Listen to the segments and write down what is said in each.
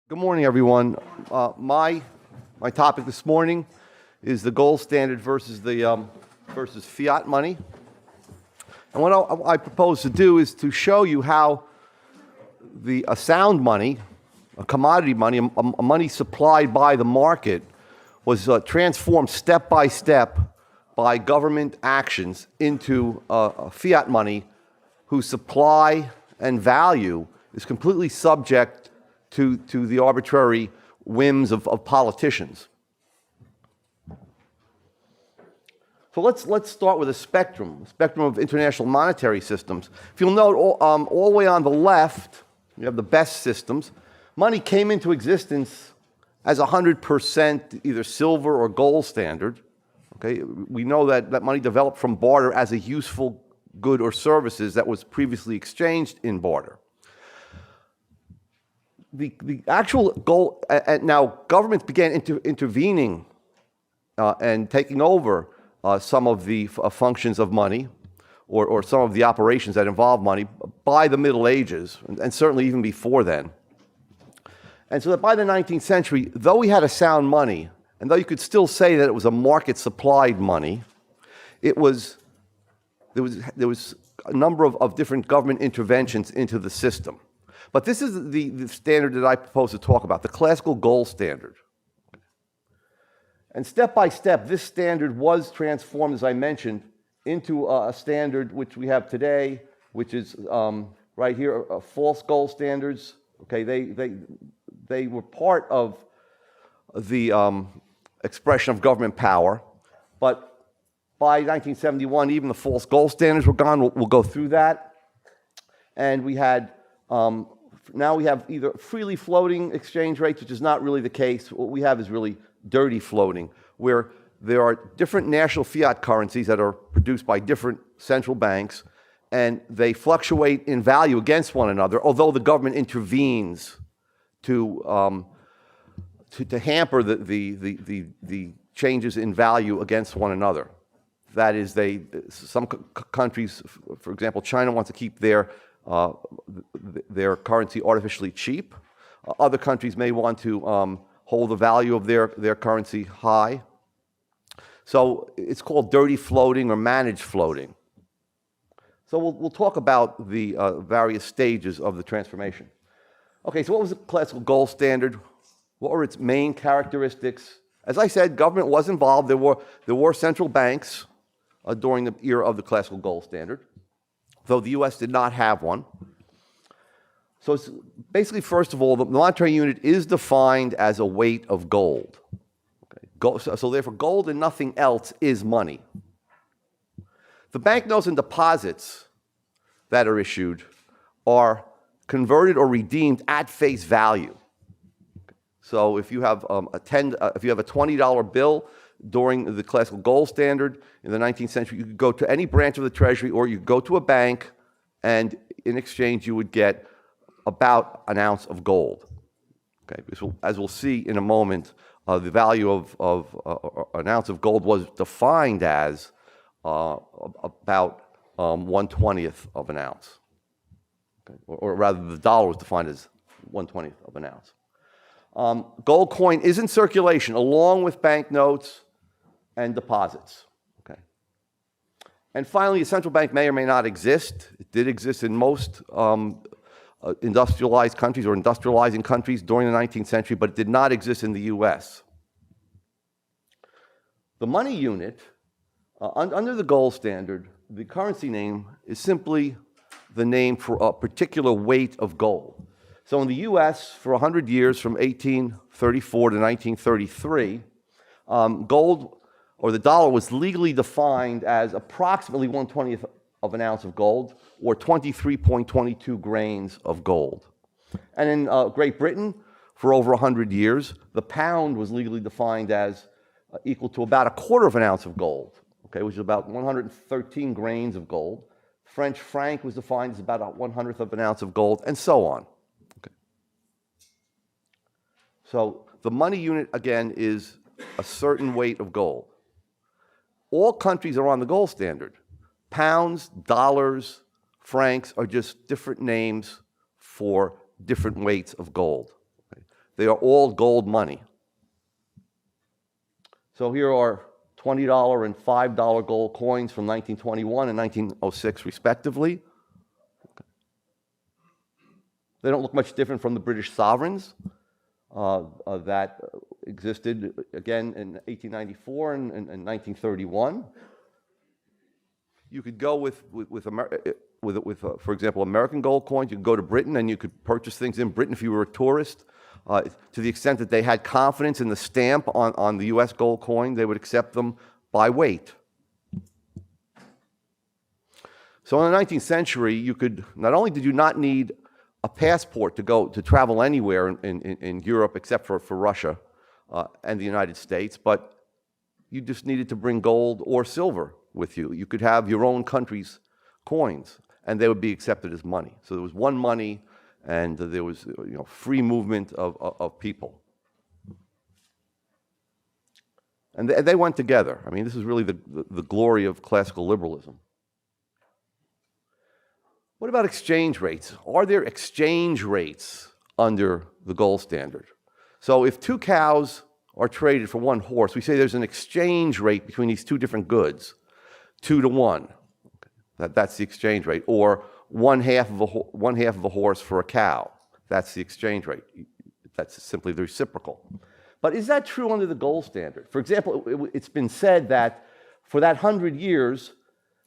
Good morning, everyone. My topic this morning is the gold standard versus versus fiat money. And what I propose to do is to show you how a sound money, a commodity money, a money supplied by the market, was transformed step by step by government actions into a fiat money whose supply and value is completely subject to the arbitrary whims of politicians. So let's start with a spectrum of international monetary systems. If you'll note, all the way on the left, you have the best systems. Money came into existence as 100% either silver or gold standard. Okay, we know that money developed from barter as a useful good or services that was previously exchanged in barter. The actual goal, now governments began intervening and taking over some of the functions of money or some of the operations that involve money by the Middle Ages, and certainly even before then. And so that by the 19th century, though we had a sound money, and though you could still say that it was a market-supplied money, there was a number of different government interventions into the system. But this is the standard that I propose to talk about, the classical gold standard. And step by step, this standard was transformed, as I mentioned, into a standard which we have today, which is right here, false gold standards. Okay, they were part of the expression of government power, but by 1971, even the false gold standards were gone. We'll go through that. And we had now we have either freely floating exchange rates, which is not really the case. What we have is really dirty floating, where there are different national fiat currencies that are produced by different central banks, and they fluctuate in value against one another, although the government intervenes to hamper the changes in value against one another. That is, some countries, for example, China wants to keep their currency artificially cheap. Other countries may want to hold the value of their currency high. So it's called dirty floating or managed floating. So we'll talk about the various stages of the transformation. Okay, so what was the classical gold standard? What were its main characteristics? As I said, government was involved. There were central banks during the era of the classical gold standard, though the U.S. did not have one. So it's basically, first of all, the monetary unit is defined as a weight of gold. Okay. So therefore, gold and nothing else is money. The banknotes and deposits that are issued are converted or redeemed at face value. So if you have a $20 bill during the classical gold standard in the 19th century, you could go to any branch of the Treasury or you could go to a bank, and in exchange you would get about an ounce of gold. Okay, so as we'll see in a moment, the value of an ounce of gold was defined as about 1/20th of an ounce. Okay, or rather, the dollar was defined as 1/20th of an ounce. Gold coin is in circulation along with banknotes and deposits. Okay. And finally, a central bank may or may not exist. It did exist in most industrialized countries or industrializing countries during the 19th century, but it did not exist in the U.S. The money unit, under the gold standard, the currency name is simply the name for a particular weight of gold. So in the U.S., for 100 years, from 1834 to 1933, gold, or the dollar, was legally defined as approximately 1/20th of an ounce of gold, or 23.22 grains of gold. And in Great Britain, for over 100 years, the pound was legally defined as equal to about 1/4 of an ounce of gold, okay, which is about 113 grains of gold. French franc was defined as about 1/100th of an ounce of gold, and so on. Okay. So the money unit, again, is a certain weight of gold. All countries are on the gold standard. Pounds, dollars, francs are just different names for different weights of gold. Okay. They are all gold money. So here are $20 and $5 gold coins from 1921 and 1906, respectively. They don't look much different from the British sovereigns that existed, again, in 1894 and 1931. You could go with for example, American gold coins. You could go to Britain and you could purchase things in Britain if you were a tourist. To the extent that they had confidence in the stamp on the U.S. gold coin, they would accept them by weight. So in the 19th century, you could, not only did you not need a passport to travel anywhere in Europe except for Russia and the United States, but you just needed to bring gold or silver with you. You could have your own country's coins, and they would be accepted as money. So there was one money, and there was free movement of people. And they went together. I mean, this is really the glory of classical liberalism. What about exchange rates? Are there exchange rates under the gold standard? So if two cows are traded for one horse, we say there's an exchange rate between these two different goods, 2 to 1. That's the exchange rate. Or one half of a horse for a cow. That's the exchange rate. That's simply the reciprocal. But is that true under the gold standard? For example, it's been said that for that 100 years,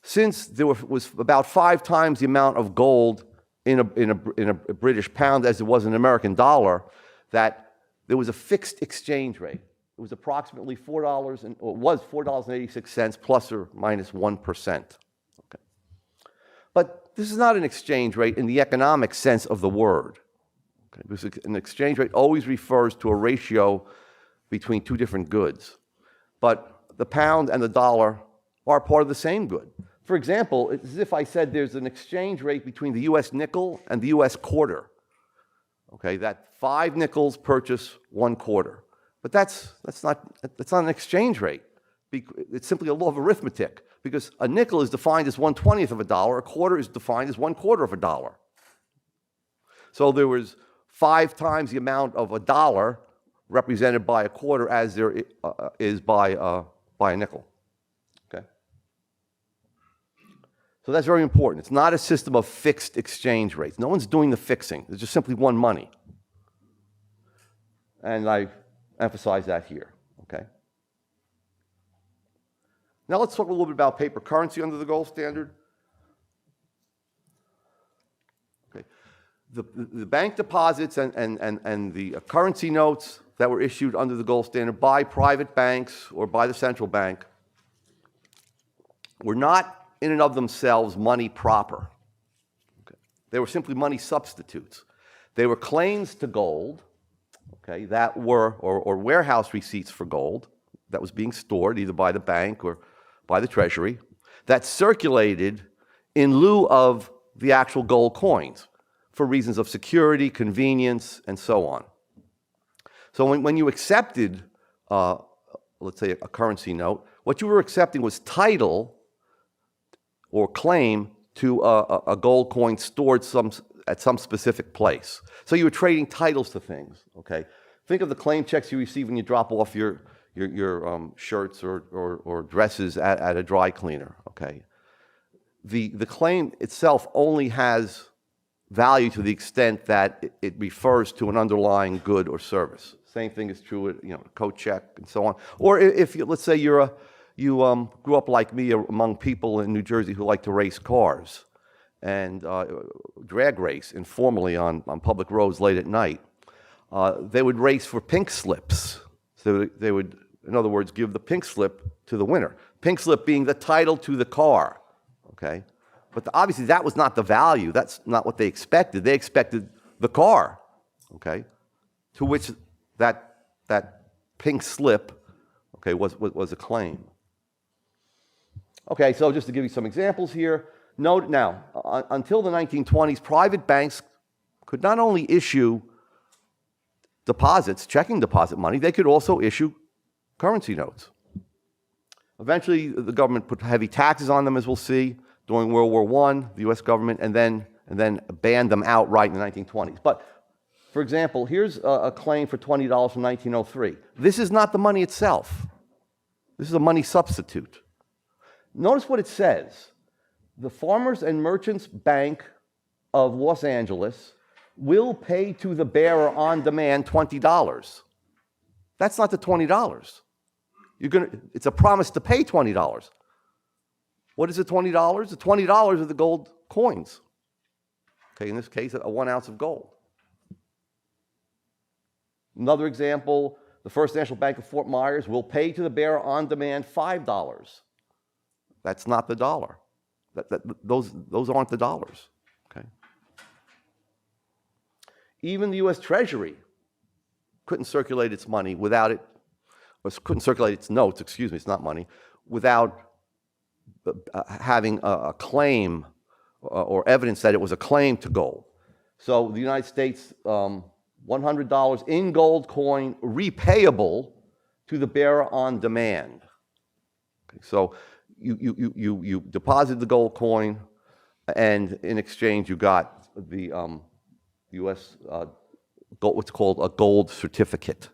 since there was about 5 times the amount of gold in a British pound as there was an American dollar, that there was a fixed exchange rate. It was approximately $4.86 plus or minus 1%. Okay. But this is not an exchange rate in the economic sense of the word. Okay. Because an exchange rate always refers to a ratio between two different goods. But the pound and the dollar are part of the same good. For example, it's as if I said there's an exchange rate between the U.S. nickel and the U.S. quarter. Okay, that 5 nickels purchase 1 quarter. But that's not an exchange rate. It's simply a law of arithmetic, because a nickel is defined as 1/20th of a dollar, a quarter is defined as 1/4 of a dollar. So there was 5 times the amount of a dollar represented by a quarter as there is by a nickel. Okay? So that's very important. It's not a system of fixed exchange rates. No one's doing the fixing. There's just simply one money. And I emphasize that here. Okay? Now let's talk a little bit about paper currency under the gold standard. Okay. The bank deposits and the currency notes that were issued under the gold standard by private banks or by the central bank were not in and of themselves money proper. Okay. They were simply money substitutes. They were claims to gold, okay, that were, or warehouse receipts for gold that was being stored either by the bank or by the treasury, that circulated in lieu of the actual gold coins for reasons of security, convenience, and so on. So when you accepted, let's say, a currency note, what you were accepting was title or claim to a gold coin stored at some specific place. So you were trading titles to things, okay? Think of the claim checks you receive when you drop off your shirts or dresses at a dry cleaner, okay? The claim itself only has value to the extent that it refers to an underlying good or service. Same thing is true with coat check and so on. Or if let's say you grew up like me among people in New Jersey who like to race cars and drag race informally on public roads late at night, they would race for pink slips. So they would, in other words, give the pink slip to the winner. Pink slip being the title to the car, okay? But obviously that was not the value. That's not what they expected. They expected the car, okay, to which that pink slip, okay, was a claim. Okay, so just to give you some examples here, note now, until the 1920s, private banks could not only issue deposits, checking deposit money, they could also issue currency notes. Eventually, the government put heavy taxes on them, as we'll see, during World War I, the U.S. government, and then banned them outright in the 1920s. But For example, here's a claim for $20 from 1903. This is not the money itself. This is a money substitute. Notice what it says. The Farmers and Merchants Bank of Los Angeles will pay to the bearer on demand $20. That's not the $20. It's a promise to pay $20. What is the $20? The $20 are the gold coins. Okay, in this case, a 1 ounce of gold. Another example, the First National Bank of Fort Myers will pay to the bearer on demand $5. That's not the dollar. Those aren't the dollars. Okay. Even the U.S. Treasury couldn't circulate its money without it, or couldn't circulate its notes, excuse me, it's not money, without having a claim or evidence that it was a claim to gold. So the United States, $100 in gold coin, repayable to the bearer on demand. Okay, so you deposited the gold coin, and in exchange you got the U.S. What's called a gold certificate.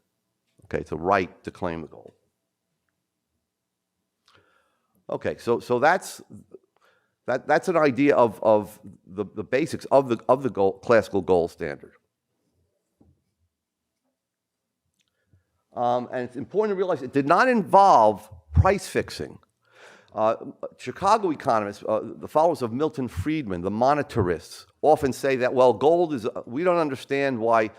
Okay, it's a right to claim the gold. Okay, so that's an idea of the basics of the classical gold standard. And it's important to realize it did not involve price fixing. Chicago economists, the followers of Milton Friedman, the monetarists, often say that, well, gold is, we don't understand why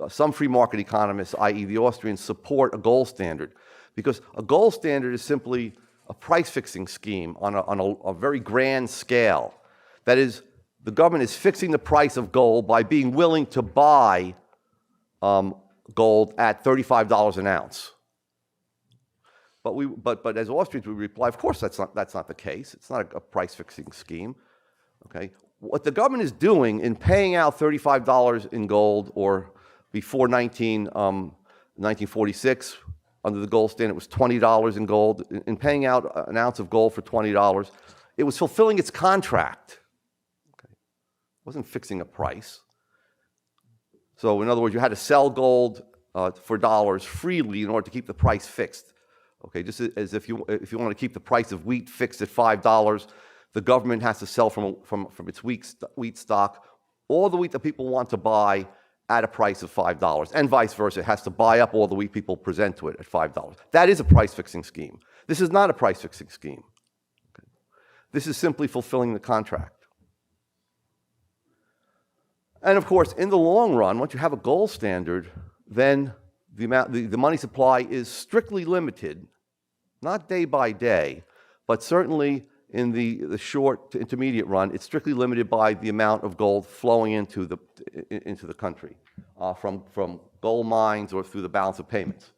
some free market economists, i.e. the Austrians, support a gold standard, because a gold standard is simply a price fixing scheme on a very grand scale. That is, the government is fixing the price of gold by being willing to buy gold at $35 an ounce. But as Austrians, we reply, of course that's not the case. It's not a price fixing scheme. Okay, what the government is doing in paying out $35 in gold, or before 1946, under the gold standard, it was $20 in gold. In paying out an ounce of gold for $20, it was fulfilling its contract. Okay, it wasn't fixing a price. So in other words, you had to sell gold for dollars freely in order to keep the price fixed. Okay, just as if you want to keep the price of wheat fixed at $5, the government has to sell from its wheat stock all the wheat that people want to buy at a price of $5, and vice versa. It has to buy up all the wheat people present to it at $5. That is a price-fixing scheme. This is not a price-fixing scheme. Okay. This is simply fulfilling the contract. And of course, in the long run, once you have a gold standard, then the money supply is strictly limited, not day by day, but certainly in the short to intermediate run, it's strictly limited by the amount of gold flowing into the country from gold mines or through the balance of payments.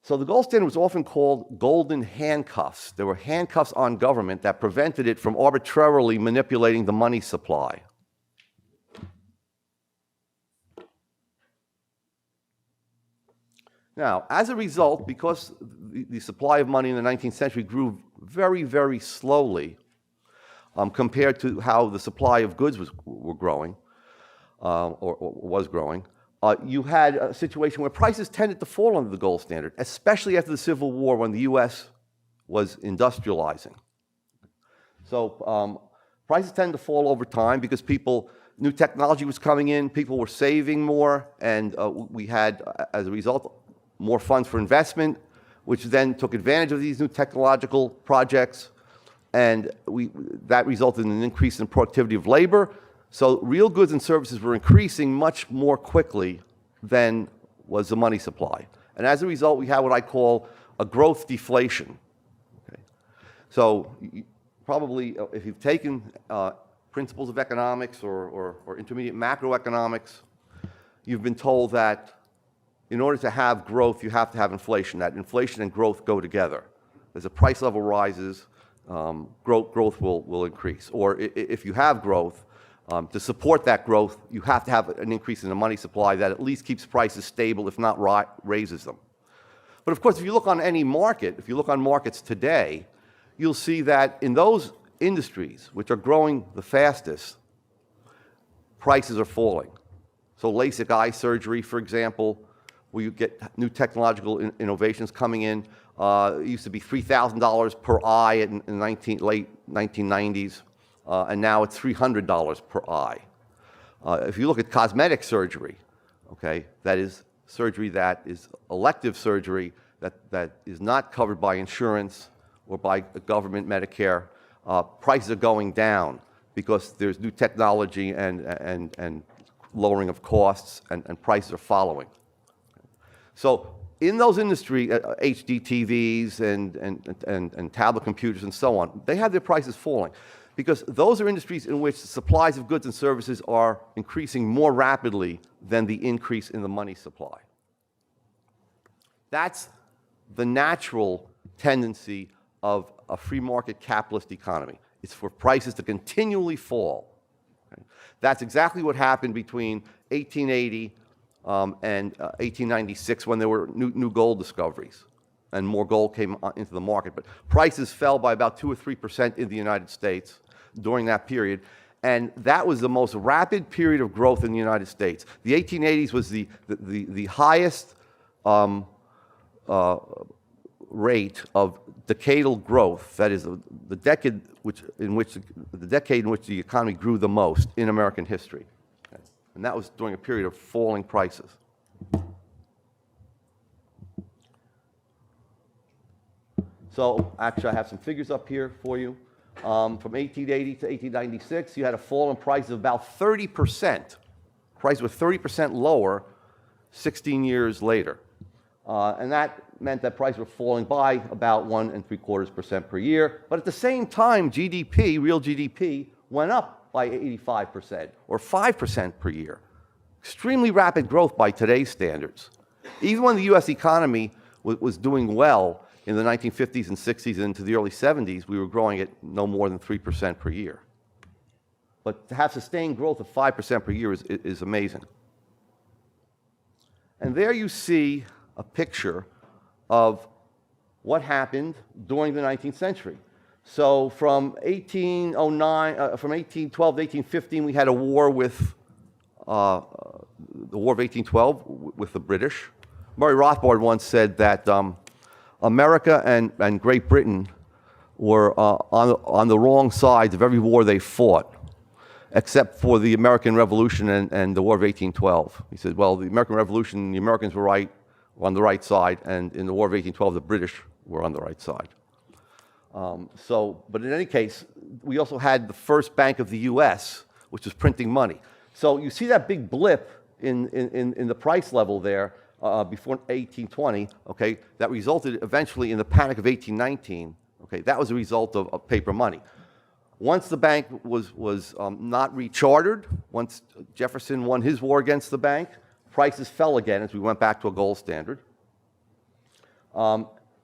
So the gold standard was often called golden handcuffs. There were handcuffs on government that prevented it from arbitrarily manipulating the money supply. Now, as a result, because the supply of money in the 19th century grew very, very slowly compared to how the supply of goods were growing, or was growing, you had a situation where prices tended to fall under the gold standard, especially after the Civil War when the U.S. was industrializing. So prices tended to fall over time because new technology was coming in, people were saving more, and we had, as a result, more funds for investment, which then took advantage of these new technological projects, and that resulted in an increase in productivity of labor. So real goods and services were increasing much more quickly than was the money supply. And as a result, we have what I call a growth deflation. Okay. So probably, if you've taken principles of economics or intermediate macroeconomics, you've been told that in order to have growth, you have to have inflation. That inflation and growth go together. As the price level rises, growth will increase. Or if you have growth, to support that growth, you have to have an increase in the money supply that at least keeps prices stable, if not raises them. But of course, if you look on any market, if you look on markets today, you'll see that in those industries which are growing the fastest, prices are falling. So LASIK eye surgery, for example, where you get new technological innovations coming in. It used to be $3,000 per eye in the late 1990s, and now it's $300 per eye. If you look at cosmetic surgery, okay, that is surgery that is elective surgery that is not covered by insurance or by government Medicare, prices are going down because there's new technology and lowering of costs, and prices are following. So in those industries, HD TVs and tablet computers and so on, they have their prices falling because those are industries in which the supplies of goods and services are increasing more rapidly than the increase in the money supply. That's the natural tendency of a free market capitalist economy. It's for prices to continually fall. Okay? That's exactly what happened between 1880 and 1896 when there were new gold discoveries and more gold came into the market. But prices fell by about 2 or 3% in the United States during that period. And that was the most rapid period of growth in the United States. The 1880s was the highest rate of decadal growth. That is the decade in which the economy grew the most in American history. Okay. And that was during a period of falling prices. So actually I have some figures up here for you. From 1880 to 1896, you had a fall in prices of about 30%. Prices were 30% lower 16 years later. And that meant that prices were falling by about 1.75% per year. But at the same time, GDP, real GDP, went up by 85% or 5% per year. Extremely rapid growth by today's standards. Even when the U.S. economy was doing well in the 1950s and 60s and into the early 70s, we were growing at no more than 3% per year. But to have sustained growth of 5% per year is amazing. And there you see a picture of what happened during the 19th century. So from 1812 to 1815, we had a war with the War of 1812 with the British. Murray Rothbard once said that America and Great Britain were on the wrong sides of every war they fought, except for the American Revolution and the War of 1812. He said, well, the American Revolution, the Americans were on the right side, and in the War of 1812, the British were on the right side. But in any case, we also had the first bank of the U.S., which was printing money. So you see that big blip in the price level there before 1820, okay, that resulted eventually in the Panic of 1819. Okay, that was a result of paper money. Once the bank was not rechartered, once Jefferson won his war against the bank, prices fell again as we went back to a gold standard.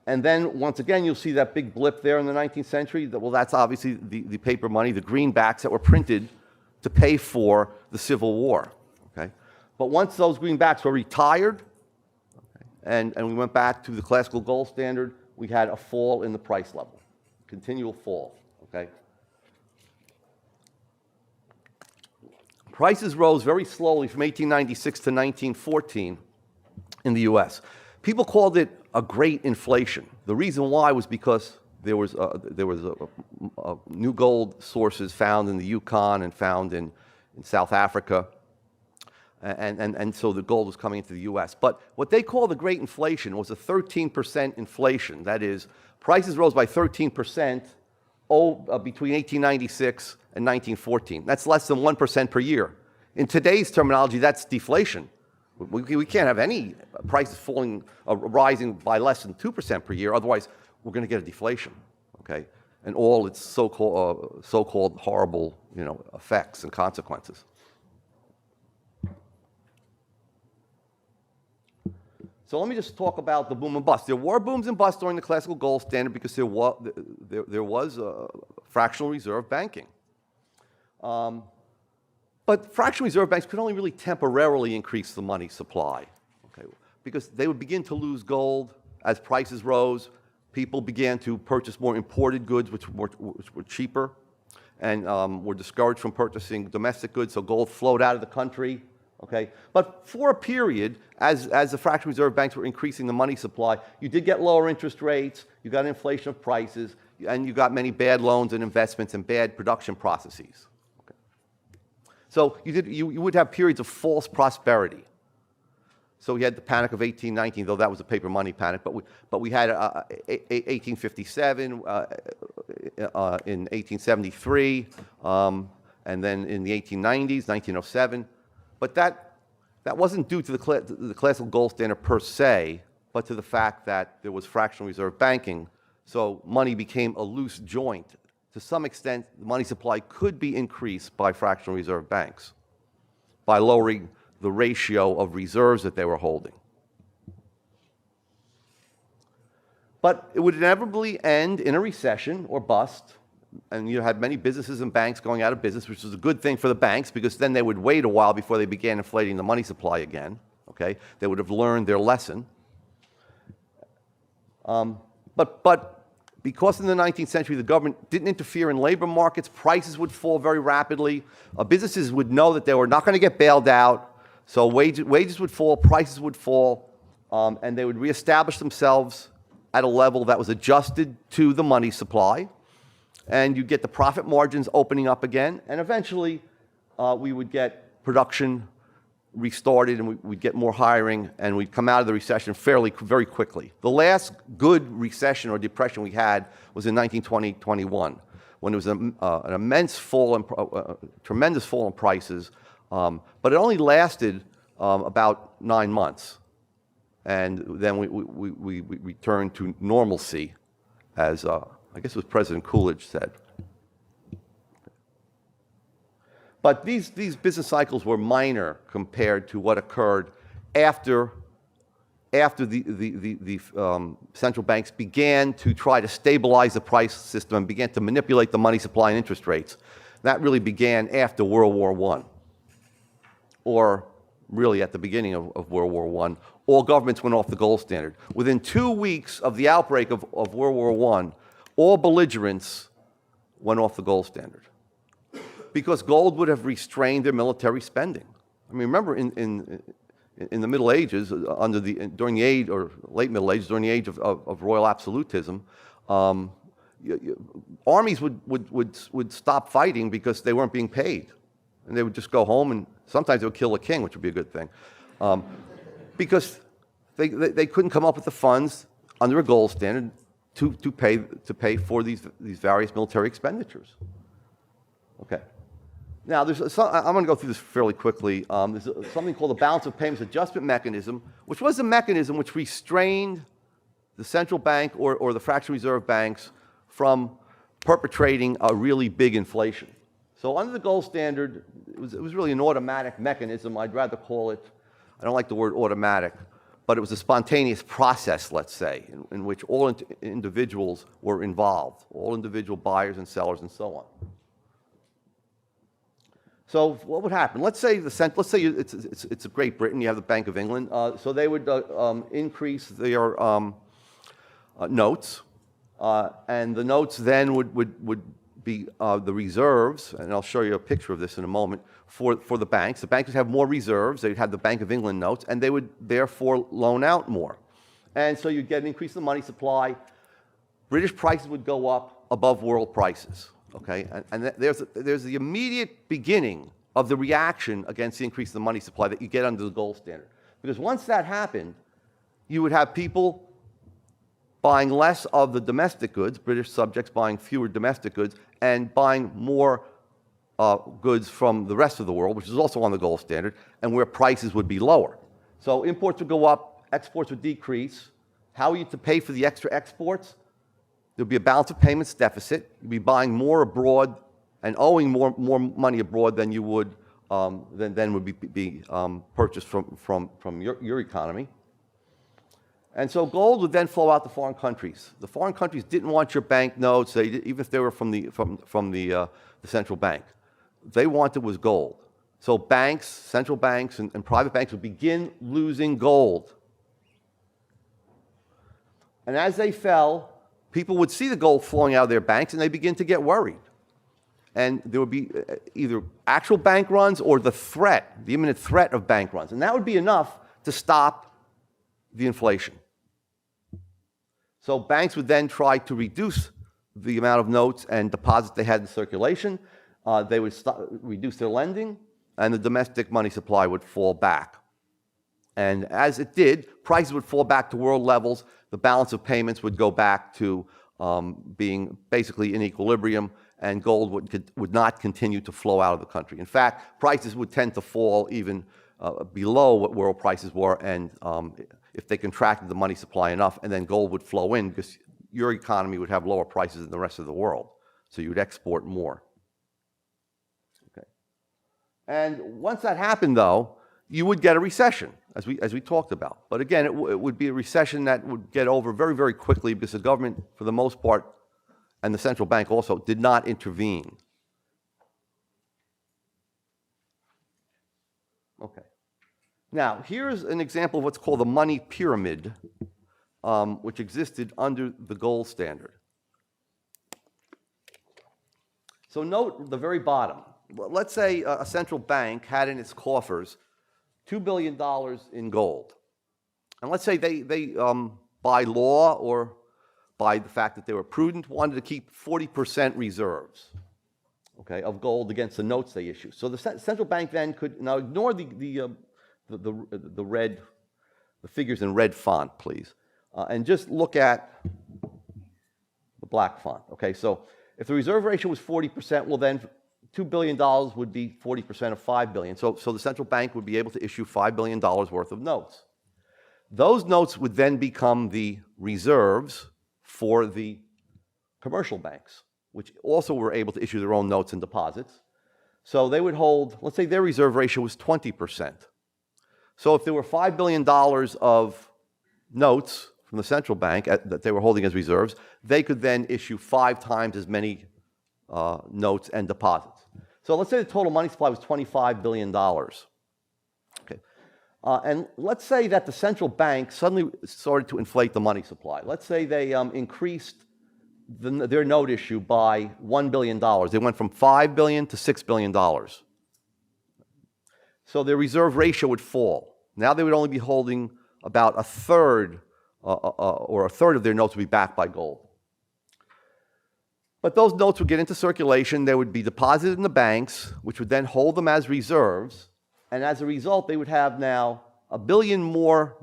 And then, once again, you'll see that big blip there in the 19th century. Well, that's obviously the paper money, the greenbacks that were printed to pay for the Civil War. Okay? But once those greenbacks were retired, okay, and we went back to the classical gold standard, we had a fall in the price level, continual fall. Okay? Prices rose very slowly from 1896 to 1914 in the U.S. People called it a great inflation. The reason why was because there was new gold sources found in the Yukon and found in South Africa, and so the gold was coming into the U.S. But what they call the great inflation was a 13% inflation. That is, prices rose by 13% between 1896 and 1914. That's less than 1% per year. In today's terminology, that's deflation. We can't have any prices falling, rising by less than 2% per year. Otherwise, we're going to get a deflation, okay? And all its so-called horrible, effects and consequences. So let me just talk about the boom and bust. There were booms and busts during the classical gold standard because there was fractional reserve banking. But fractional reserve banks could only really temporarily increase the money supply, okay? Because they would begin to lose gold as prices rose. People began to purchase more imported goods, which were cheaper, and were discouraged from purchasing domestic goods, so gold flowed out of the country, Okay? But for a period, as the fractional reserve banks were increasing the money supply, you did get lower interest rates, you got inflation of prices, and you got many bad loans and investments and bad production processes. Okay? So you would have periods of false prosperity. So we had the Panic of 1819, though that was a paper money panic, but we had 1857, in 1873, and then in the 1890s, 1907. But that wasn't due to the classical gold standard per se, but to the fact that there was fractional reserve banking, so money became a loose joint. To some extent, the money supply could be increased by fractional reserve banks by lowering the ratio of reserves that they were holding. But it would inevitably end in a recession or bust, and you had many businesses and banks going out of business, which was a good thing for the banks because then they would wait a while before they began inflating the money supply again. Okay? They would have learned their lesson. But because in the 19th century the government didn't interfere in labor markets, prices would fall very rapidly. Businesses would know that they were not going to get bailed out. So wages would fall, prices would fall, and they would reestablish themselves at a level that was adjusted to the money supply. And you'd get the profit margins opening up again, and eventually we would get production restarted, and we'd get more hiring, and we'd come out of the recession very quickly. The last good recession or depression we had was in 1920-21, when there was an immense fall, tremendous fall in prices. But it only lasted about 9 months. And then we returned to normalcy, as I guess it was President Coolidge said. But these business cycles were minor compared to what occurred after the central banks began to try to stabilize the price system and began to manipulate the money supply and interest rates. That really began after World War I. Or really at the beginning of World War I, all governments went off the gold standard. Within 2 weeks of the outbreak of World War I, all belligerents went off the gold standard because gold would have restrained their military spending. I mean, remember in the Middle Ages, during the age, or late Middle Ages, during the age of royal absolutism, armies would stop fighting because they weren't being paid. And they would just go home, and sometimes they would kill a king, which would be a good thing, because they couldn't come up with the funds under a gold standard to pay for these various military expenditures. Okay. Now, I'm going to go through this fairly quickly. There's something called the balance of payments adjustment mechanism, which was a mechanism which restrained the central bank or the fractional reserve banks from perpetrating a really big inflation. So under the gold standard, it was really an automatic mechanism. I'd rather call it, I don't like the word automatic, but it was a spontaneous process, let's say, in which all individuals were involved, all individual buyers and sellers and so on. So what would happen? Let's say it's Great Britain, you have the Bank of England, so they would increase their notes, and the notes then would be the reserves, and I'll show you a picture of this in a moment, for the banks. The banks would have more reserves. They'd have the Bank of England notes, and they would therefore loan out more. And so you'd get an increase in the money supply. British prices would go up above world prices. Okay? And there's the immediate beginning of the reaction against the increase in the money supply that you get under the gold standard. Because once that happened, you would have people buying less of the domestic goods, British subjects buying fewer domestic goods, and buying more goods from the rest of the world, which is also on the gold standard, and where prices would be lower. So imports would go up, exports would decrease. How are you to pay for the extra exports? There'll be a balance of payments deficit. You'll be buying more abroad and owing more money abroad than you would than would be purchased from your economy. And so gold would then flow out to foreign countries. The foreign countries didn't want your bank notes, even if they were from the central bank. They wanted was gold. So banks, central banks, and private banks would begin losing gold. And as they fell, people would see the gold flowing out of their banks, and they begin to get worried. and there would be either actual bank runs or the imminent threat of bank runs. And that would be enough to stop the inflation. So banks would then try to reduce the amount of notes and deposits they had in circulation. They would reduce their lending, and the domestic money supply would fall back. And as it did, prices would fall back to world levels. The balance of payments would go back to being basically in equilibrium, and gold would not continue to flow out of the country. In fact, prices would tend to fall even below what world prices were, and if they contracted the money supply enough, and then gold would flow in, because your economy would have lower prices than the rest of the world. So you would export more. Okay. And once that happened, though, you would get a recession, as we talked about. But again, it would be a recession that would get over very, very quickly, because the government, for the most part, and the central bank also, did not intervene. Okay. Now, here's an example of what's called the money pyramid, which existed under the gold standard. So note the very bottom. Let's say a central bank had in its coffers $2 billion in gold. And let's say they by law or by the fact that they were prudent, wanted to keep 40% reserves, okay, of gold against the notes they issue. So the central bank then could, now ignore the figures in red font, please, and just look at the black font. Okay, so if the reserve ratio was 40%, well then $2 billion would be 40% of $5 billion. So the central bank would be able to issue $5 billion worth of notes. Those notes would then become the reserves for the commercial banks, which also were able to issue their own notes and deposits. So they would hold, let's say their reserve ratio was 20%. So if there were $5 billion of notes from the central bank that they were holding as reserves, they could then issue 5 times as many notes and deposits. So let's say the total money supply was $25 billion. Okay. And let's say that the central bank suddenly started to inflate the money supply. Let's say they increased their note issue by $1 billion. They went from $5 billion to $6 billion. So their reserve ratio would fall. Now they would only be holding about a third of their notes would be backed by gold. But those notes would get into circulation. They would be deposited in the banks, which would then hold them as reserves. And as a result, they would have now $1 billion more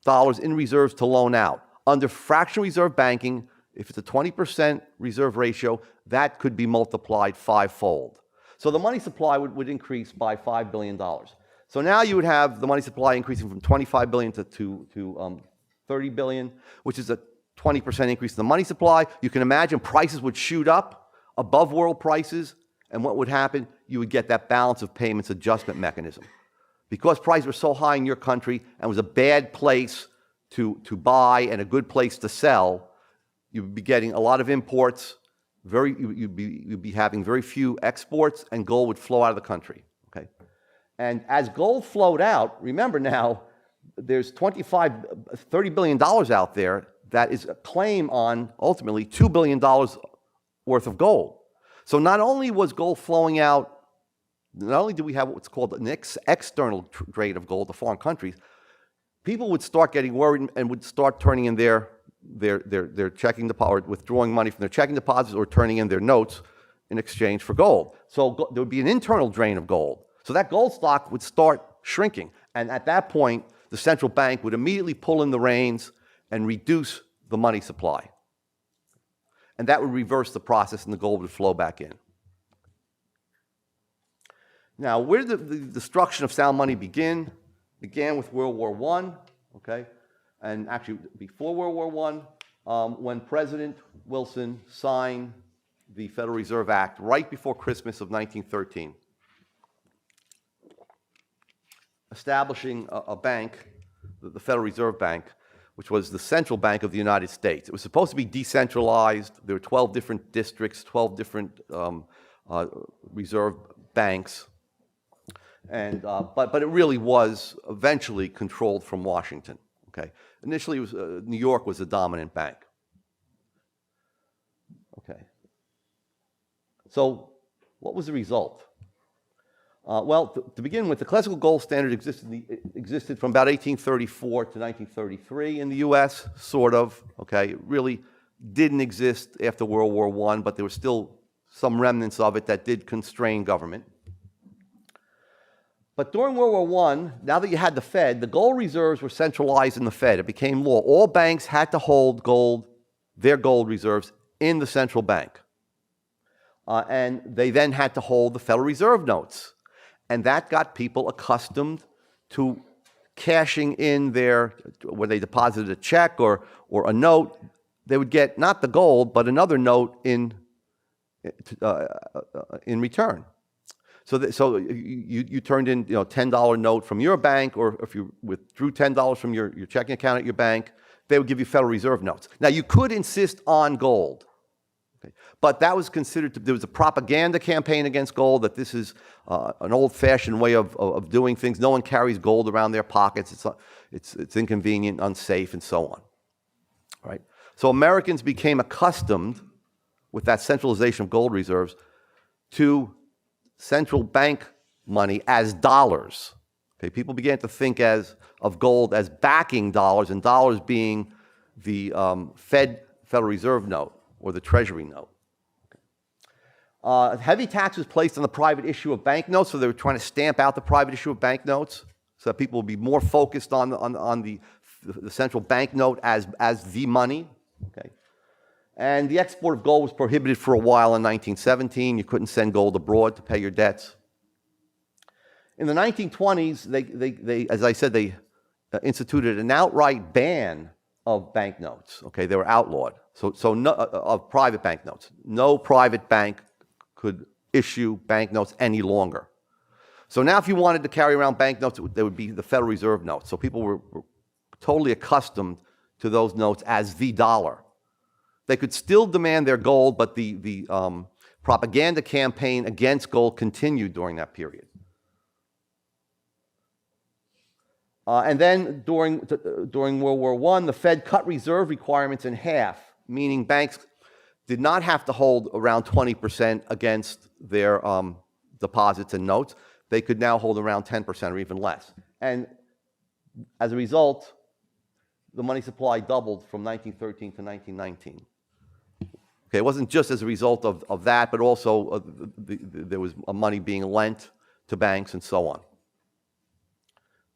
in reserves to loan out. Under fractional reserve banking, if it's a 20% reserve ratio, that could be multiplied 5-fold. So the money supply would increase by $5 billion. So now you would have the money supply increasing from $25 billion to $30 billion, which is a 20% increase in the money supply. You can imagine prices would shoot up above world prices, and what would happen? You would get that balance of payments adjustment mechanism. Because prices were so high in your country and was a bad place to buy and a good place to sell, you'd be getting a lot of imports, you'd be having very few exports, and gold would flow out of the country. Okay? And as gold flowed out, remember now, there's $30 billion out there that is a claim on, ultimately, $2 billion worth of gold. So not only was gold flowing out, not only do we have what's called an external trade of gold to foreign countries, people would start getting worried and would start turning in their checking deposit, or withdrawing money from their checking deposits, or turning in their notes in exchange for gold. So there would be an internal drain of gold. So that gold stock would start shrinking. And at that point, the central bank would immediately pull in the reins and reduce the money supply. And that would reverse the process, and the gold would flow back in. Now, where did the destruction of sound money begin? It began with World War I, okay? And actually, before World War I, when President Wilson signed the Federal Reserve Act right before Christmas of 1913, establishing a bank, the Federal Reserve Bank, which was the central bank of the United States. It was supposed to be decentralized. There were 12 different districts, 12 different reserve banks. And, but it really was eventually controlled from Washington. Okay. Initially, it was, New York was the dominant bank. Okay. So What was the result? Well, to begin with, the classical gold standard existed from about 1834 to 1933 in the U.S., sort of. Okay, it really didn't exist after World War I, but there were still some remnants of it that did constrain government. But during World War I, now that you had the Fed, the gold reserves were centralized in the Fed. It became law. All banks had to hold gold, their gold reserves, in the central bank. And they then had to hold the Federal Reserve notes. And that got people accustomed to cashing in when they deposited a check or a note, they would get not the gold, but another note in return. So you turned in $10 note from your bank, or if you withdrew $10 from your checking account at your bank, they would give you Federal Reserve notes. Now, you could insist on gold. Okay. But that was considered there was a propaganda campaign against gold, that this is an old-fashioned way of doing things. No one carries gold around their pockets. It's inconvenient, unsafe, and so on. Right? So Americans became accustomed, with that centralization of gold reserves, to central bank money as dollars. Okay? People began to think of gold as backing dollars, and dollars being the Federal Reserve note, or the Treasury note. Okay. Heavy tax was placed on the private issue of banknotes, so they were trying to stamp out the private issue of banknotes, so that people would be more focused on the central banknote as the money. Okay. And the export of gold was prohibited for a while in 1917. You couldn't send gold abroad to pay your debts. In the 1920s, they as I said, they instituted an outright ban of banknotes. Okay, they were outlawed. So no, of private banknotes. No private bank could issue banknotes any longer. So now if you wanted to carry around banknotes, they would be the Federal Reserve notes. So people were totally accustomed to those notes as the dollar. They could still demand their gold, but the propaganda campaign against gold continued during that period. And then during World War I, the Fed cut reserve requirements in half, meaning banks did not have to hold around 20% against their deposits and notes. They could now hold around 10% or even less. And as a result, the money supply doubled from 1913 to 1919. Okay, it wasn't just as a result of that, but also there was money being lent to banks and so on.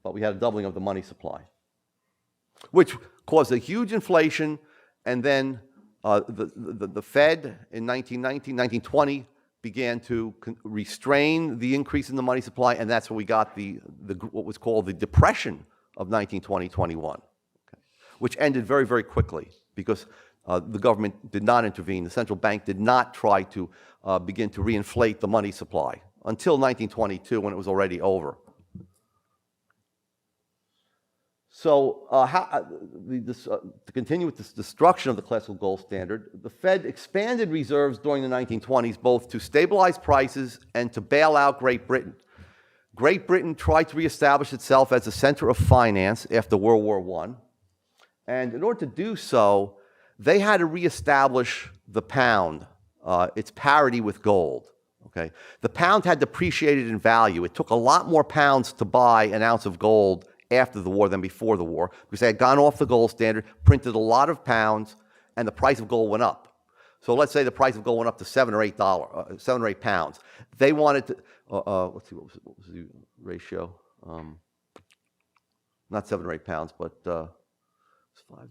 But we had a doubling of the money supply, which caused a huge inflation, and then the Fed in 1919, 1920 began to restrain the increase in the money supply, and that's when we got what was called the Depression of 1920-21, okay, which ended very, very quickly because the government did not intervene. The central bank did not try to begin to reinflate the money supply until 1922, when it was already over. So to continue with this destruction of the classical gold standard, the Fed expanded reserves during the 1920s both to stabilize prices and to bail out Great Britain. Great Britain tried to reestablish itself as a center of finance after World War I, and in order to do so, they had to reestablish the pound, its parity with gold. Okay? The pound had depreciated in value. It took a lot more pounds to buy an ounce of gold after the war than before the war, because they had gone off the gold standard, printed a lot of pounds, and the price of gold went up. So let's say the price of gold went up to $7 or $8 pounds. They wanted to, let's see, what was the ratio? Not 7 or 8 pounds, but it's $5.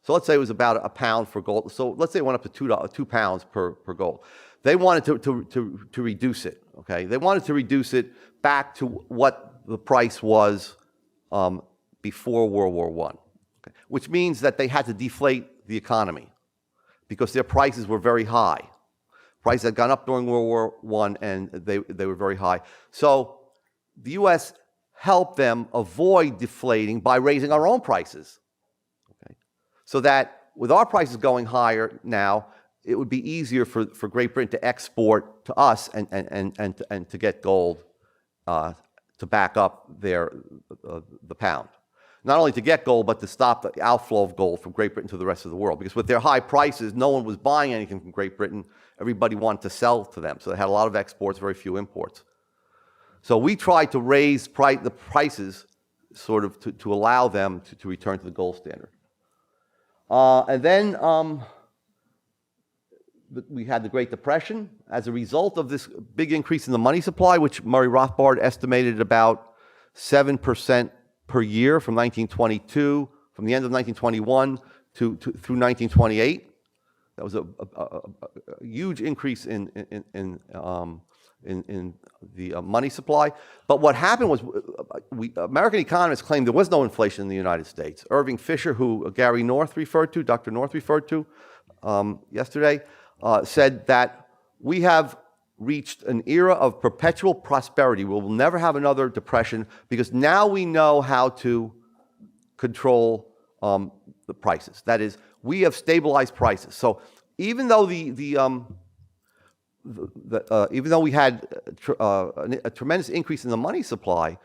So let's say it was about a pound for gold. So let's say it went up to 2 pounds per gold. They wanted to reduce it. Okay, they wanted to reduce it back to what the price was before World War I, okay, which means that they had to deflate the economy because their prices were very high. Prices had gone up during World War I, and they were very high. So the U.S. helped them avoid deflating by raising our own prices. Okay, so that with our prices going higher now, it would be easier for Great Britain to export to us and to get gold to back up the pound. not only to get gold, but to stop the outflow of gold from Great Britain to the rest of the world. Because with their high prices, no one was buying anything from Great Britain. Everybody wanted to sell to them. So they had a lot of exports, very few imports. So we tried to raise the prices sort of to allow them to return to the gold standard. And then we had the Great Depression. As a result of this big increase in the money supply, which Murray Rothbard estimated about 7% per year from 1922, from the end of 1921 through 1928. That was a huge increase in the money supply. But what happened was, American economists claimed there was no inflation in the United States. Irving Fisher, who Gary North referred to, Dr. North referred to yesterday, said that we have reached an era of perpetual prosperity. We will never have another depression because now we know how to control the prices. That is, we have stabilized prices. So even though even though we had a tremendous increase in the money supply,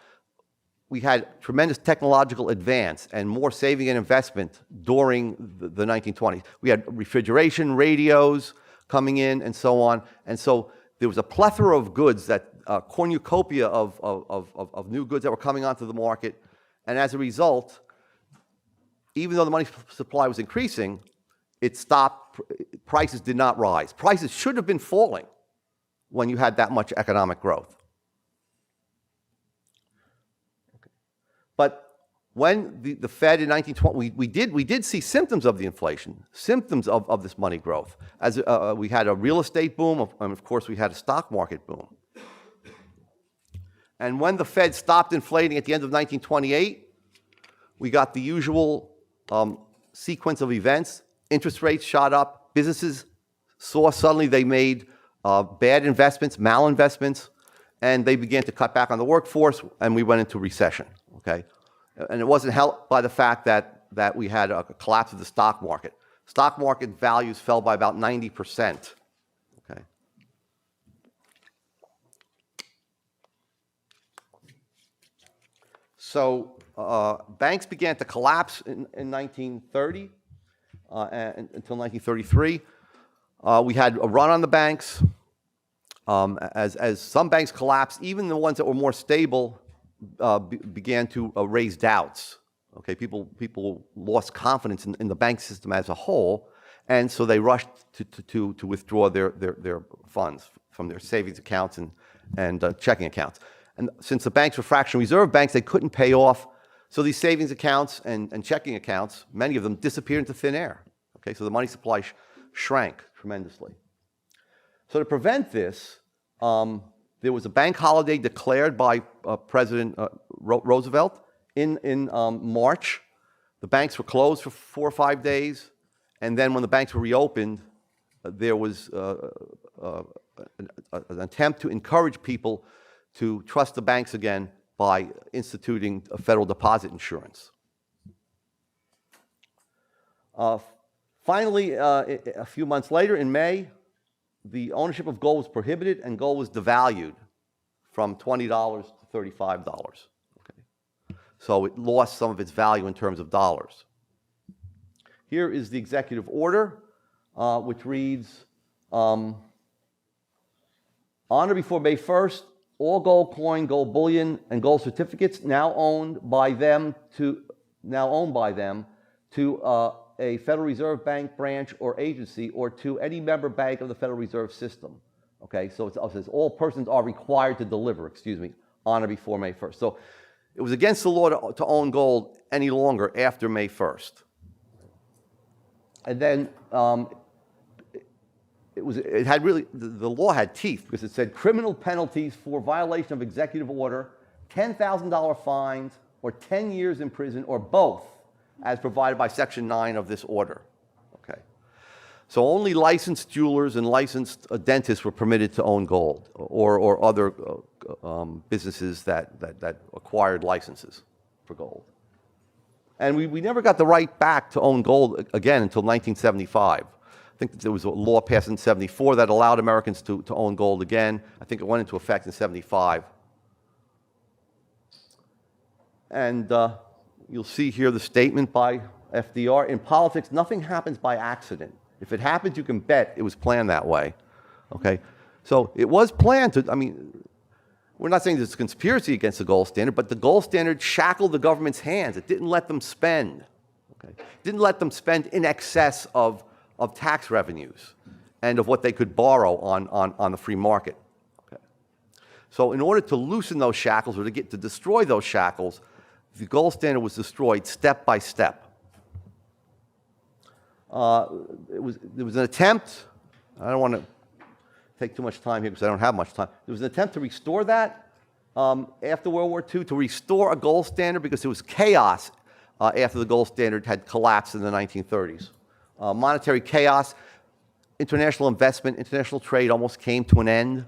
we had tremendous technological advance and more saving and investment during the 1920s. We had refrigeration, radios coming in, and so on. And so there was a plethora of goods, that cornucopia of new goods that were coming onto the market. And as a result, even though the money supply was increasing, it stopped. Prices did not rise. Prices should have been falling when you had that much economic growth. Okay. But when the Fed in 1920, we did see symptoms of the inflation, symptoms of this money growth. As we had a real estate boom, and of course we had a stock market boom. And when the Fed stopped inflating at the end of 1928, we got the usual sequence of events. Interest rates shot up. Businesses saw suddenly they made bad investments, malinvestments, and they began to cut back on the workforce, and we went into recession. Okay, and it wasn't helped by the fact that we had a collapse of the stock market. Stock market values fell by about 90%. Okay. So banks began to collapse in 1930 until 1933. We had a run on the banks. As some banks collapsed, even the ones that were more stable began to raise doubts. Okay, people lost confidence in the bank system as a whole, and so they rushed to withdraw their funds from their savings accounts and checking accounts. And since the banks were fractional reserve banks, they couldn't pay off. So these savings accounts and checking accounts, many of them disappeared into thin air. Okay, so the money supply shrank tremendously. So to prevent this, there was a bank holiday declared by President Roosevelt in March. The banks were closed for 4 or 5 days, and then when the banks were reopened, there was an attempt to encourage people to trust the banks again by instituting a federal deposit insurance. Finally, a few months later, in May, the ownership of gold was prohibited, and gold was devalued from $20 to $35. Okay. So it lost some of its value in terms of dollars. Here is the executive order, which reads, on or before May 1st, all gold coin, gold bullion, and gold certificates now owned by them to a Federal Reserve Bank branch or agency, or to any member bank of the Federal Reserve System. Okay, so it says all persons are required to deliver, on or before May 1st. So it was against the law to own gold any longer after May 1st. And then the law had teeth, because it said criminal penalties for violation of executive order, $10,000 fines, or 10 years in prison, or both, as provided by Section 9 of this order. Okay. So only licensed jewelers and licensed dentists were permitted to own gold, or other businesses that acquired licenses for gold. And we never got the right back to own gold again until 1975. I think there was a law passed in 74 that allowed Americans to own gold again. I think it went into effect in 75. And You'll see here the statement by FDR. In politics, nothing happens by accident. If it happens, you can bet it was planned that way. Okay? So it was planned to, I mean, we're not saying there's a conspiracy against the gold standard, but the gold standard shackled the government's hands. It didn't let them spend. Okay? It didn't let them spend in excess of tax revenues and of what they could borrow on the free market. Okay? So in order to loosen those shackles or to destroy those shackles, the gold standard was destroyed step by step. There was an attempt, I don't want to take too much time here because I don't have much time. There was an attempt to restore that after World War II, to restore a gold standard because there was chaos after the gold standard had collapsed in the 1930s. Monetary chaos, international investment, international trade almost came to an end.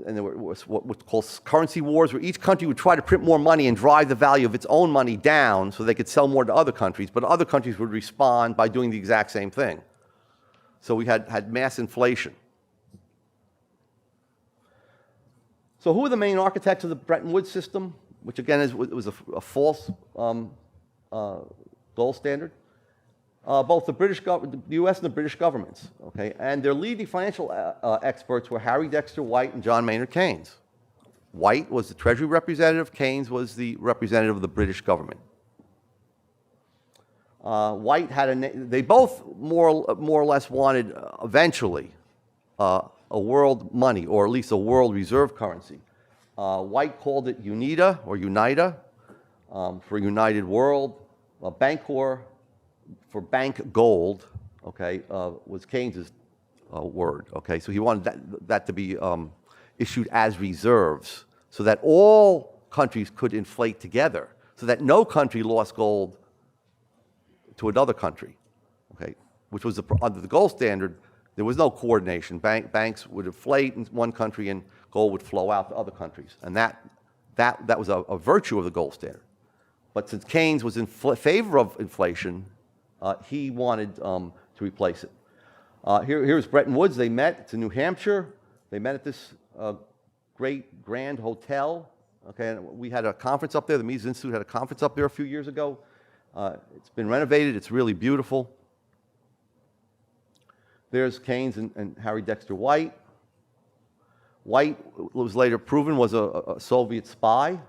And there was what's called currency wars, where each country would try to print more money and drive the value of its own money down so they could sell more to other countries, but other countries would respond by doing the exact same thing. So we had mass inflation. So who were the main architects of the Bretton Woods system, which again was a false gold standard? Both the U.S. and the British governments, okay? And their leading financial experts were Harry Dexter White and John Maynard Keynes. White was the Treasury representative, Keynes was the representative of the British government. White had they both more or less wanted eventually a world money, or at least a world reserve currency. White called it UNITA, or UNITA, for United World. Bancor, for bank gold, okay, was Keynes's word, okay? So he wanted that to be issued as reserves so that all countries could inflate together, so that no country lost gold to another country, okay? Which was under the gold standard, there was no coordination. Banks would inflate in one country and gold would flow out to other countries. And that was a virtue of the gold standard. But since Keynes was in favor of inflation, he wanted to replace it. Here's Bretton Woods. They met. It's in New Hampshire. They met at this great grand hotel. Okay, and we had a conference up there. The Mises Institute had a conference up there a few years ago. It's been renovated. It's really beautiful. There's Keynes and Harry Dexter White. White was later proven was a Soviet spy.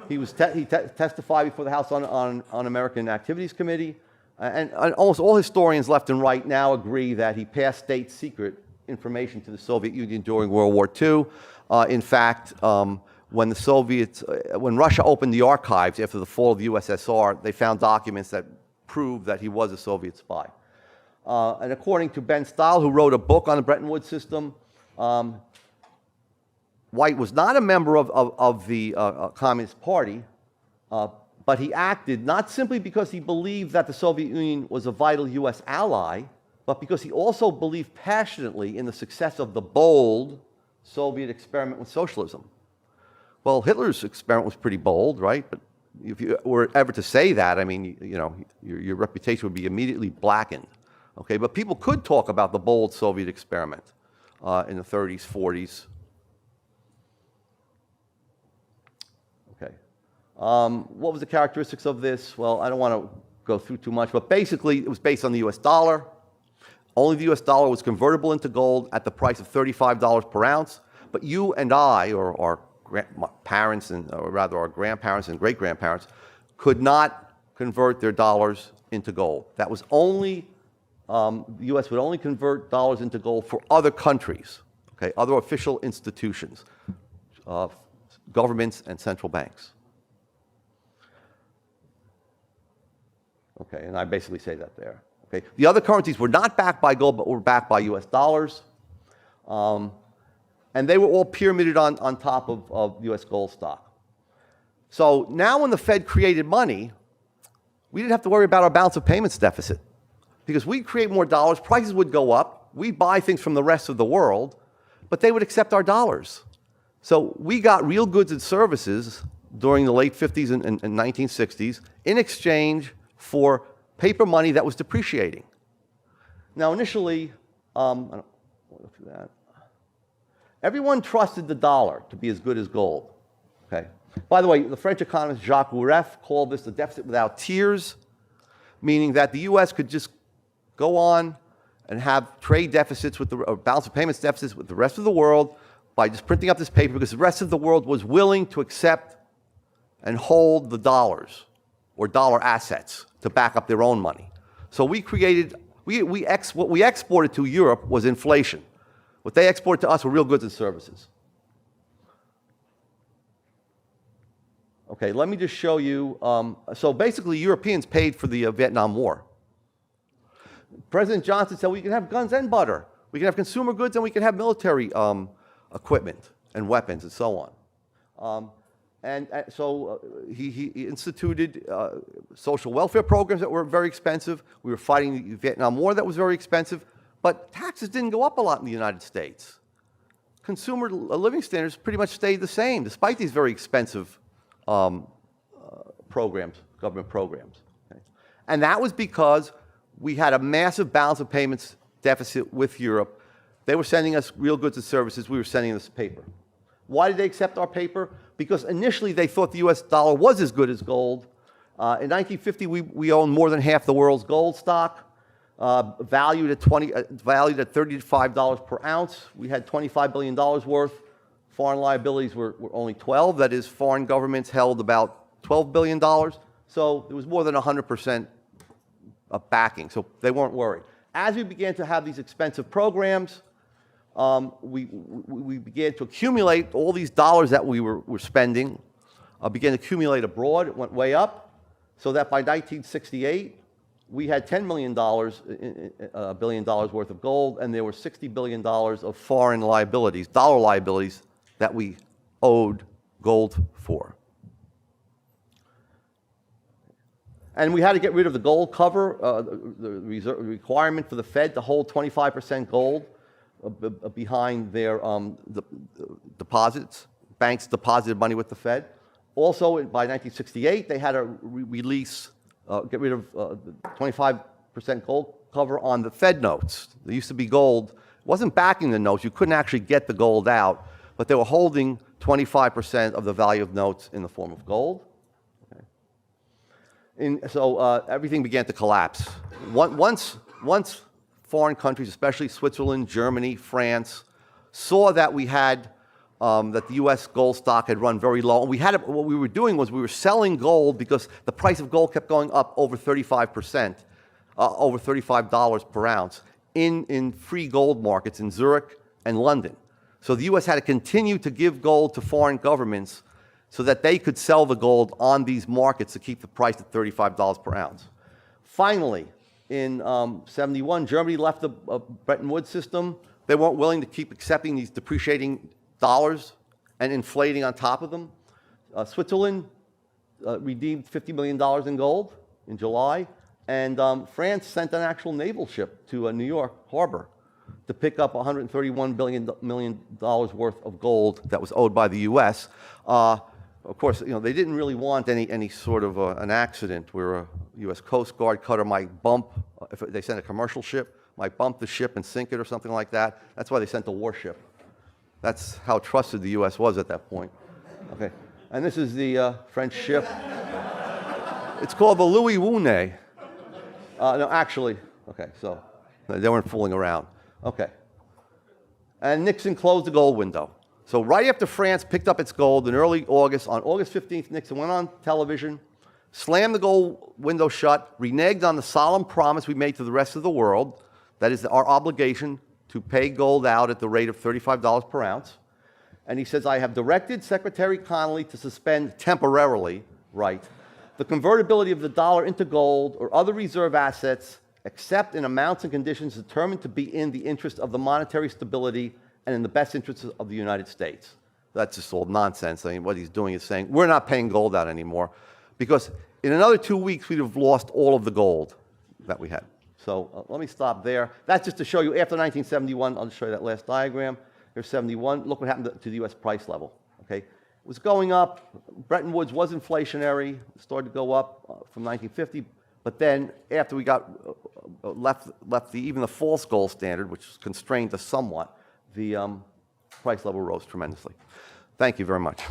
He testified before the House on American Activities Committee. And almost all historians, left and right, now agree that he passed state secret information to the Soviet Union during World War II. In fact, when Russia opened the archives after the fall of the USSR, they found documents that proved that he was a Soviet spy. And according to Ben Stile, who wrote a book on the Bretton Woods system, White was not a member of the Communist Party, but he acted not simply because he believed that the Soviet Union was a vital U.S. ally, but because he also believed passionately in the success of the bold Soviet experiment with socialism. Well, Hitler's experiment was pretty bold, right? But if you were ever to say that, I mean, your reputation would be immediately blackened. Okay, but people could talk about the bold Soviet experiment in the 30s, 40s. Okay. What was the characteristics of this? Well, I don't want to go through too much, but basically it was based on the US dollar. Only the US dollar was convertible into gold at the price of $35 per ounce, but you and I, or our parents, or rather our grandparents and great-grandparents, could not convert their dollars into gold. That was only, the US would only convert dollars into gold for other countries, okay, other official institutions, governments and central banks. Okay, and I basically say that there. Okay. The other currencies were not backed by gold, but were backed by US dollars. And they were all pyramided on top of US gold stock. So now when the Fed created money, we didn't have to worry about our balance of payments deficit. Because we'd create more dollars, prices would go up, we'd buy things from the rest of the world, but they would accept our dollars. So we got real goods and services during the late 50s and 1960s in exchange for paper money that was depreciating. Now, initially, I don't want to do that. Everyone trusted the dollar to be as good as gold. Okay, By the way, the French economist Jacques Rueff called this the deficit without tears, meaning that the U.S. could just go on and have trade deficits with or balance of payments deficits with the rest of the world by just printing up this paper because the rest of the world was willing to accept and hold the dollars or dollar assets to back up their own money. So we created, what we exported to Europe was inflation. What they exported to us were real goods and services. Okay, let me just show you. So basically, Europeans paid for the Vietnam War. President Johnson said we can have guns and butter. We can have consumer goods and we can have military equipment and weapons and so on. So he instituted social welfare programs that were very expensive. We were fighting the Vietnam War that was very expensive. But taxes didn't go up a lot in the United States. Consumer living standards pretty much stayed the same, despite these very expensive programs, government programs. Okay? And that was because we had a massive balance of payments deficit with Europe. They were sending us real goods and services. We were sending us paper. Why did they accept our paper? Because initially they thought the US dollar was as good as gold. In 1950, we owned more than half the world's gold stock. Valued at $35 per ounce. We had $25 billion worth. Foreign liabilities were only 12. That is, foreign governments held about $12 billion. So there was more than 100% of backing. So they weren't worried. As we began to have these expensive programs, we began to accumulate all these dollars that we were spending, began to accumulate abroad. It went way up, so that by 1968, we had $10 billion worth of gold, and there were $60 billion of foreign liabilities, dollar liabilities, that we owed gold for. And we had to get rid of the gold cover, the requirement for the Fed to hold 25% gold behind their deposits. Banks deposited money with the Fed. Also, by 1968, they had to get rid of the 25% gold cover on the Fed notes. There used to be gold. It wasn't backing the notes. You couldn't actually get the gold out, but they were holding 25% of the value of notes in the form of gold. Okay. So everything began to collapse. Once foreign countries, especially Switzerland, Germany, France, saw that we had that the U.S. gold stock had run very low. What we were doing was we were selling gold because the price of gold kept going up over 35%, over $35 per ounce in free gold markets in Zurich and London. So the U.S. had to continue to give gold to foreign governments so that they could sell the gold on these markets to keep the price at $35 per ounce. Finally, in 71, Germany left the Bretton Woods system. They weren't willing to keep accepting these depreciating dollars and inflating on top of them. Switzerland redeemed $50 million in gold in July, and France sent an actual naval ship to New York Harbor to pick up $131 million worth of gold that was owed by the U.S. Of course, they didn't really want any sort of an accident where a U.S. Coast Guard cutter might bump, if they sent a commercial ship, might bump the ship and sink it or something like that. That's why they sent a warship. That's how trusted the U.S. was at that point. Okay, and this is the French ship. It's called the Louis Wounay. No, actually, okay, so they weren't fooling around. Okay, and Nixon closed the gold window. So right after France picked up its gold in early August, on August 15th, Nixon went on television, slammed the gold window shut, reneged on the solemn promise we made to the rest of the world, that is our obligation to pay gold out at the rate of $35 per ounce. And he says, I have directed Secretary Connally to suspend temporarily, the convertibility of the dollar into gold or other reserve assets, except in amounts and conditions determined to be in the interest of the monetary stability and in the best interests of the United States. That's just all nonsense. I mean, what he's doing is saying, we're not paying gold out anymore, because in another 2 weeks, we'd have lost all of the gold that we had. So let me stop there. That's just to show you, after 1971, I'll just show you that last diagram. Here's 71. Look what happened to the U.S. price level. Okay, it was going up. Bretton Woods was inflationary. It started to go up from 1950. But then, after we got left even the false gold standard, which constrained us somewhat, the price level rose tremendously. Thank you very much.